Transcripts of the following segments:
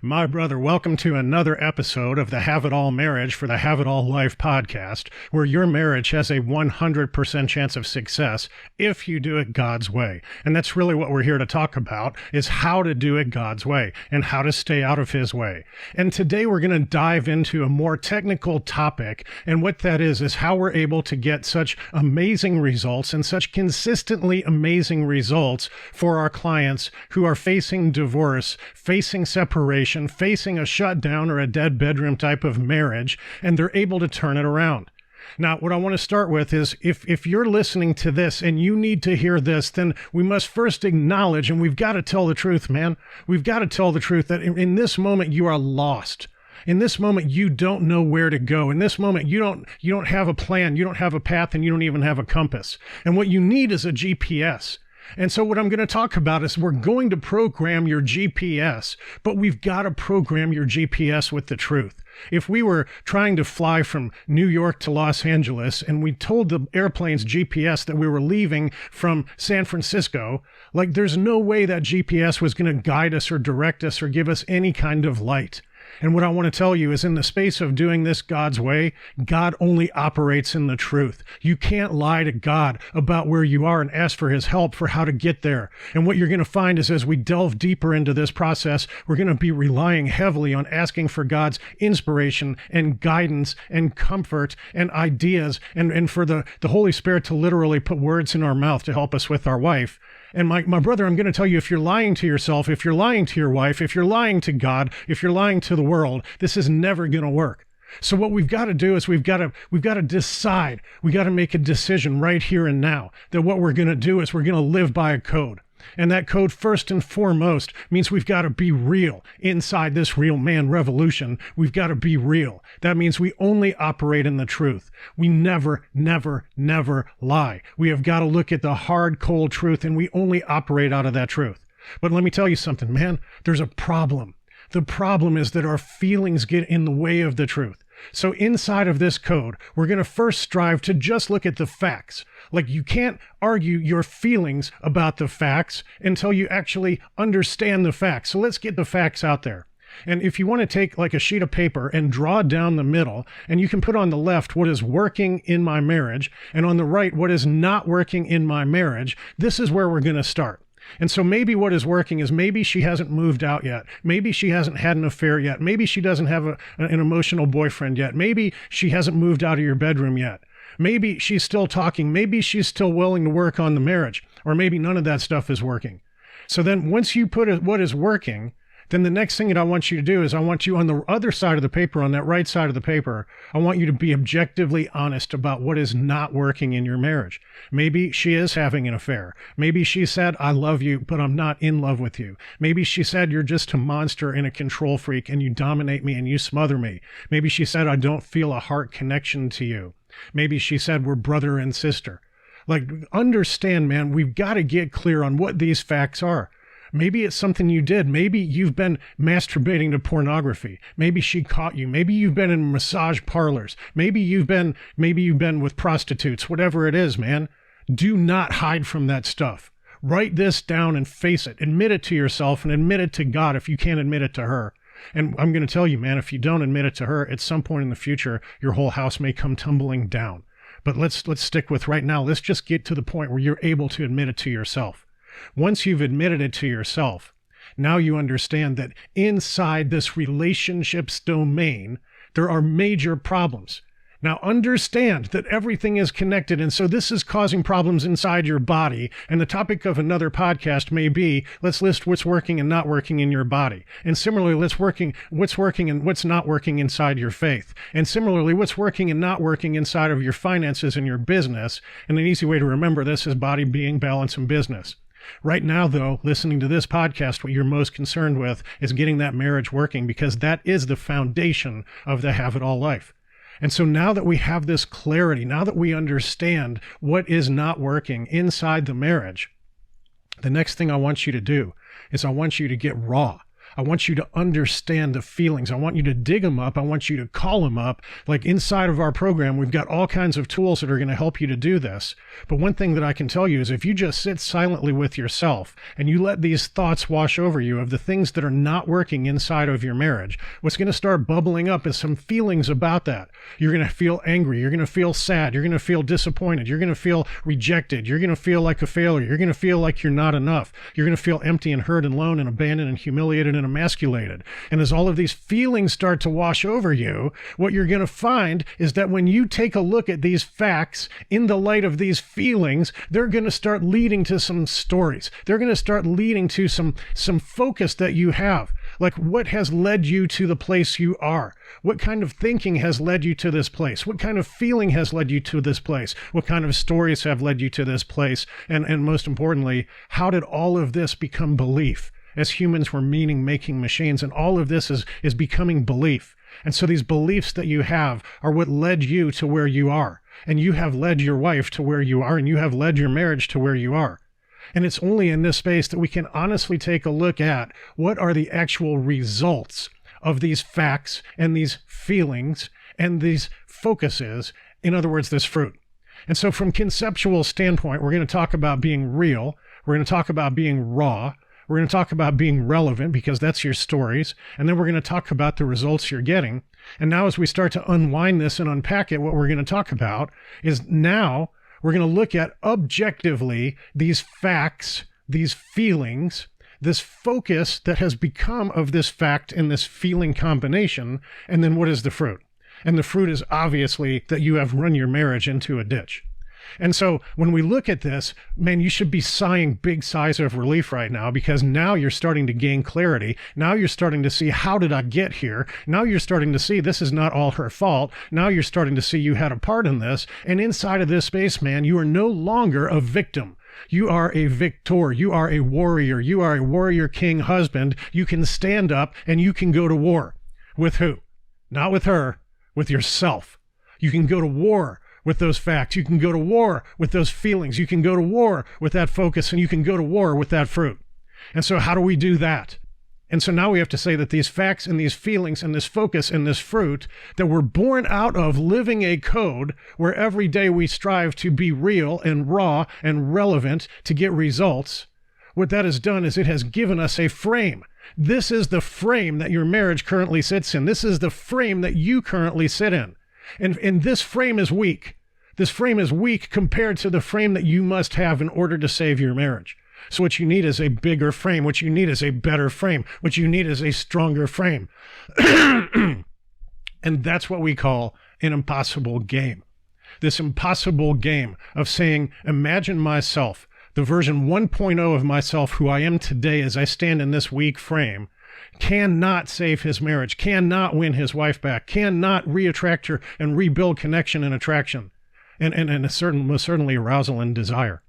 My brother, welcome to another episode of the Have It All Marriage for the Have It All Life podcast, where your marriage has a 100% chance of success if you do it God's way. And that's really what we're here to talk about, is how to do it God's way and how to stay out of his way. And today we're going to dive into a more technical topic, and what that is how we're able to get such amazing results and such consistently amazing results for our clients who are facing divorce, facing separation, facing a shutdown or a dead bedroom type of marriage, and they're able to turn it around. Now, what I want to start with is if you're listening to this and you need to hear this, then we must first acknowledge, and we've got to tell the truth, man. We've got to tell the truth that in this moment you are lost. In this moment, you don't know where to go. In this moment, you don't have a plan, you don't have a path, and you don't even have a compass. And what you need is a GPS. And so what I'm going to talk about is we're going to program your GPS, but we've got to program your GPS with the truth. If we were trying to fly from New York to Los Angeles and we told the airplane's GPS that we were leaving from San Francisco, like there's no way that GPS was going to guide us or direct us or give us any kind of light. And what I want to tell you is in the space of doing this God's way, God only operates in the truth. You can't lie to God about where you are and ask for his help for how to get there. And what you're going to find is as we delve deeper into this process, we're going to be relying heavily on asking for God's inspiration and guidance and comfort and ideas and for the Holy Spirit to literally put words in our mouth to help us with our wife. And my brother, I'm going to tell you, if you're lying to yourself, if you're lying to your wife, if you're lying to God, if you're lying to the world, this is never going to work. So what we've got to do is we've got to decide. We got to make a decision right here and now that what we're going to do is we're going to live by a code. And that code, first and foremost, means we've got to be real. Inside this real man revolution, we've got to be real. That means we only operate in the truth. We never, never, never lie. We have got to look at the hard, cold truth, and we only operate out of that truth. But let me tell you something, man. There's a problem. The problem is that our feelings get in the way of the truth. So inside of this code, we're going to first strive to just look at the facts. Like you can't argue your feelings about the facts until you actually understand the facts. So let's get the facts out there. And if you want to take like a sheet of paper and draw down the middle, and you can put on the left what is working in my marriage, and on the right what is not working in my marriage, this is where we're going to start. And so maybe what is working is maybe she hasn't moved out yet. Maybe she hasn't had an affair yet. Maybe she doesn't have an emotional boyfriend yet. Maybe she hasn't moved out of your bedroom yet. Maybe she's still talking. Maybe she's still willing to work on the marriage. Or maybe none of that stuff is working. So then once you put what is working, then the next thing that I want you to do is I want you on the other side of the paper, on that right side of the paper, I want you to be objectively honest about what is not working in your marriage. Maybe she is having an affair. Maybe she said, I love you, but I'm not in love with you. Maybe she said, you're just a monster and a control freak and you dominate me and you smother me. Maybe she said, I don't feel a heart connection to you. Maybe she said, we're brother and sister. Like, understand, man, we've got to get clear on what these facts are. Maybe it's something you did. Maybe you've been masturbating to pornography. Maybe she caught you. Maybe you've been in massage parlors. Maybe you've been with prostitutes. Whatever it is, man, do not hide from that stuff. Write this down and face it. Admit it to yourself and admit it to God if you can't admit it to her. And I'm going to tell you, man, if you don't admit it to her, at some point in the future, your whole house may come tumbling down. But let's stick with right now. Let's just get to the point where you're able to admit it to yourself. Once you've admitted it to yourself, now you understand that inside this relationship's domain, there are major problems. Now understand that everything is connected, and so this is causing problems inside your body, and the topic of another podcast may be, let's list what's working and not working in your body. And similarly, what's working and what's not working inside your faith. And similarly, what's working and not working inside of your finances and your business. And an easy way to remember this is body, being, balance, and business. Right now, though, listening to this podcast, what you're most concerned with is getting that marriage working, because that is the foundation of the Have It All life. And so now that we have this clarity, now that we understand what is not working inside the marriage, the next thing I want you to do is I want you to get raw. I want you to understand the feelings. I want you to dig them up. I want you to call them up. Like inside of our program, we've got all kinds of tools that are going to help you to do this. But one thing that I can tell you is if you just sit silently with yourself and you let these thoughts wash over you of the things that are not working inside of your marriage, what's going to start bubbling up is some feelings about that. You're going to feel angry. You're going to feel sad. You're going to feel disappointed. You're going to feel rejected. You're going to feel like a failure. You're going to feel like you're not enough. You're going to feel empty and hurt and alone and abandoned and humiliated and emasculated. And as all of these feelings start to wash over you, what you're going to find is that when you take a look at these facts in the light of these feelings, they're going to start leading to some stories. They're going to start leading to some focus that you have. Like what has led you to the place you are? What kind of thinking has led you to this place? What kind of feeling has led you to this place? What kind of stories have led you to this place? And most importantly, how did all of this become belief? As humans, we're meaning-making machines, and all of this is becoming belief. And so these beliefs that you have are what led you to where you are. And you have led your wife to where you are, and you have led your marriage to where you are. And it's only in this space that we can honestly take a look at what are the actual results of these facts and these feelings and these focuses. In other words, this fruit. And so from conceptual standpoint, we're going to talk about being real. We're going to talk about being raw. We're going to talk about being relevant because that's your stories. And then we're going to talk about the results you're getting. And now as we start to unwind this and unpack it, what we're going to talk about is now we're going to look at objectively these facts, these feelings, this focus that has become of this fact and this feeling combination. And then what is the fruit? And the fruit is obviously that you have run your marriage into a ditch. And so when we look at this, man, you should be sighing big sighs of relief right now because now you're starting to gain clarity. Now you're starting to see, how did I get here? Now you're starting to see this is not all her fault. Now you're starting to see you had a part in this. And inside of this space, man, you are no longer a victim. You are a victor. You are a warrior. You are a warrior king husband. You can stand up and you can go to war. With who? Not with her, with yourself. You can go to war with those facts. You can go to war with those feelings. You can go to war with that focus, and you can go to war with that fruit. And so how do we do that? And so now we have to say that these facts and these feelings and this focus and this fruit that we're born out of living a code where every day we strive to be real and raw and relevant to get results. What that has done is it has given us a frame. This is the frame that your marriage currently sits in. This is the frame that you currently sit in. And this frame is weak. This frame is weak compared to the frame that you must have in order to save your marriage. So what you need is a bigger frame. What you need is a better frame. What you need is a stronger frame. And that's what we call an impossible game. This impossible game of saying, imagine myself, the version 1.0 of myself, who I am today as I stand in this weak frame, cannot save his marriage, cannot win his wife back, cannot reattract her and rebuild connection and attraction, and most certainly arousal and desire.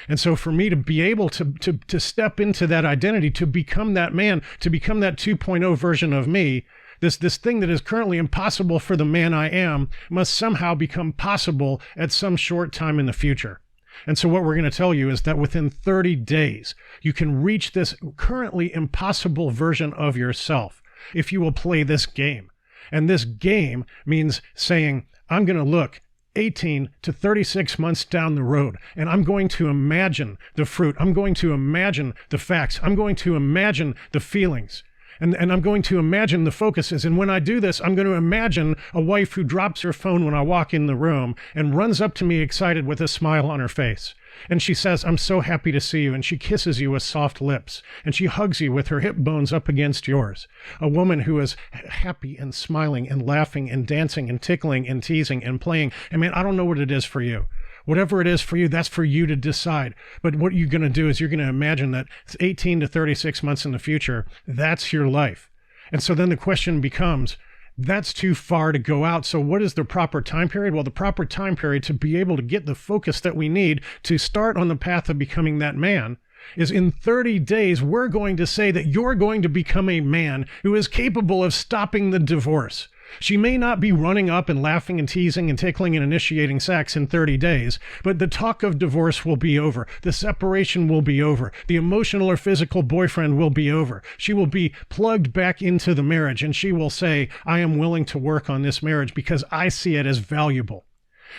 And so for me to be able to step into that identity, to become that man, to become that 2.0 version of me, this thing that is currently impossible for the man I am must somehow become possible at some short time in the future. And so what we're going to tell you is that within 30 days, you can reach this currently impossible version of yourself if you will play this game. And this game means saying, I'm going to look 18 to 36 months down the road, and I'm going to imagine the fruit. I'm going to imagine the facts. I'm going to imagine the feelings. And I'm going to imagine the focuses. And when I do this, I'm going to imagine a wife who drops her phone when I walk in the room and runs up to me excited with a smile on her face. And she says, I'm so happy to see you. And she kisses you with soft lips. And she hugs you with her hip bones up against yours. A woman who is happy and smiling and laughing and dancing and tickling and teasing and playing. I mean, I don't know what it is for you. Whatever it is for you, that's for you to decide. But what you're going to do is you're going to imagine that 18 to 36 months in the future, that's your life. And so then the question becomes, that's too far to go out. So what is the proper time period? Well, the proper time period to be able to get the focus that we need to start on the path of becoming that man is in 30 days, we're going to say that you're going to become a man who is capable of stopping the divorce, She may not be running up and laughing and teasing and tickling and initiating sex in 30 days, but the talk of divorce will be over. The separation will be over. The emotional or physical boyfriend will be over. She will be plugged back into the marriage, and she will say, I am willing to work on this marriage because I see it as valuable.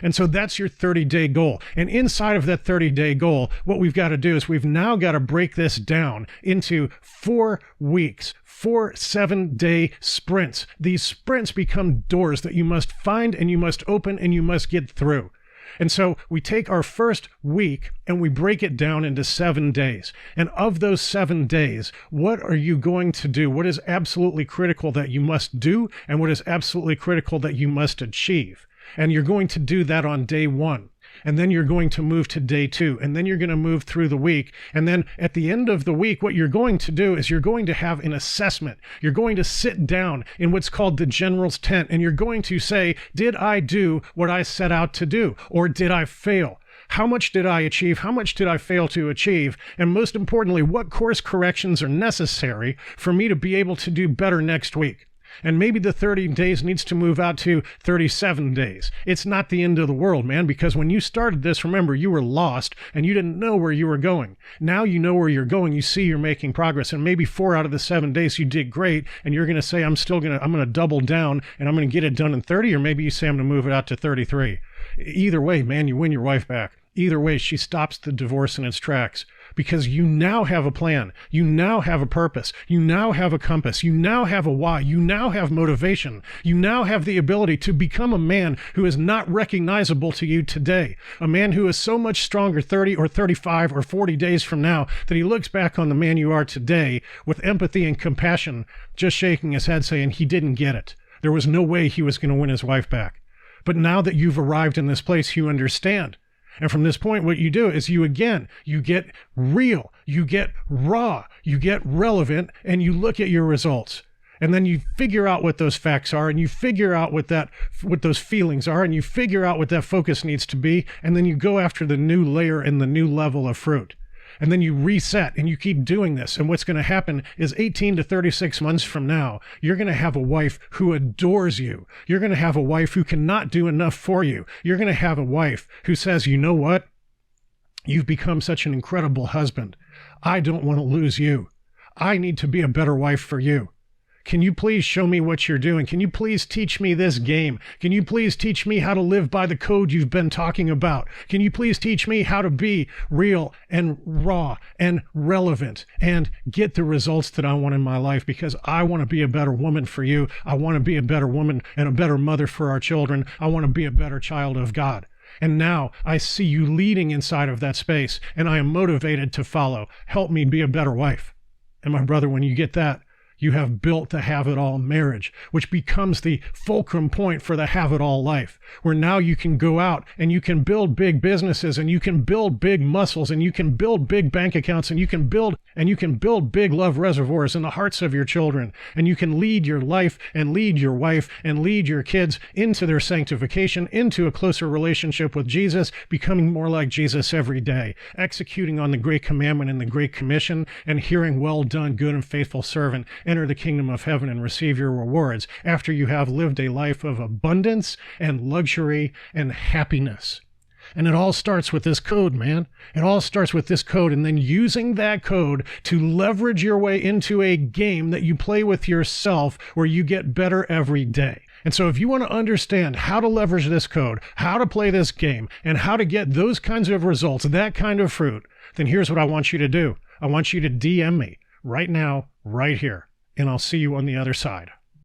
And so that's your 30-day goal. And inside of that 30-day goal, what we've got to do is we've now got to break this down into 4 weeks, 4 7-day sprints. These sprints become doors that you must find and you must open and you must get through. And so we take our first week and we break it down into 7 days. And of those 7 days, what are you going to do? What is absolutely critical that you must do, and what is absolutely critical that you must achieve? And you're going to do that on day 1. And then you're going to move to day 2. And then you're going to move through the week. And then at the end of the week, what you're going to do is you're going to have an assessment. You're going to sit down in what's called the general's tent. And you're going to say, did I do what I set out to do? Or did I fail? How much did I achieve? How much did I fail to achieve? And most importantly, what course corrections are necessary for me to be able to do better next week? And maybe the 30 days needs to move out to 37 days. It's not the end of the world, man, because when you started this, remember, you were lost and you didn't know where you were going. Now you know where you're going. You see you're making progress, and maybe 4 out of the 7 days you did great, and you're going to say, I'm going to double down and I'm going to get it done in 30, or maybe you say I'm going to move it out to 33. Either way, man, you win your wife back. Either way, she stops the divorce in its tracks, because you now have a plan. You now have a purpose. You now have a compass. You now have a why. You now have motivation. You now have the ability to become a man who is not recognizable to you today. A man who is so much stronger 30 or 35 or 40 days from now that he looks back on the man you are today with empathy and compassion, just shaking his head saying he didn't get it. There was no way he was going to win his wife back. But now that you've arrived in this place, you understand. And from this point, what you do is you get real, you get raw, you get relevant, and you look at your results. And then you figure out what those facts are, and you figure out what those feelings are, and you figure out what that focus needs to be, and then you go after the new layer and the new level of fruit. And then you reset and you keep doing this. And what's going to happen is 18 to 36 months from now, you're going to have a wife who adores you. You're going to have a wife who cannot do enough for you. You're going to have a wife who says, you know what? You've become such an incredible husband. I don't want to lose you. I need to be a better wife for you. Can you please show me what you're doing? Can you please teach me this game? Can you please teach me how to live by the code you've been talking about? Can you please teach me how to be real and raw and relevant and get the results that I want in my life? Because I want to be a better woman for you. I want to be a better woman and a better mother for our children. I want to be a better child of God. And now I see you leading inside of that space, and I am motivated to follow. Help me be a better wife. And my brother, when you get that, you have built the have-it-all marriage, which becomes the fulcrum point for the have-it-all life, where now you can go out and you can build big businesses, and you can build big muscles, and you can build big bank accounts, and you can build big love reservoirs in the hearts of your children, and you can lead your life and lead your wife and lead your kids into their sanctification, into a closer relationship with Jesus, becoming more like Jesus every day, executing on the great commandment and the great commission, and hearing, well done, good and faithful servant. Enter the kingdom of heaven and receive your rewards after you have lived a life of abundance and luxury and happiness. And it all starts with this code, man. It all starts with this code, and then using that code to leverage your way into a game that you play with yourself where you get better every day. And so if you want to understand how to leverage this code, how to play this game, and how to get those kinds of results, that kind of fruit, then here's what I want you to do. I want you to DM me right now, right here. And I'll see you on the other side.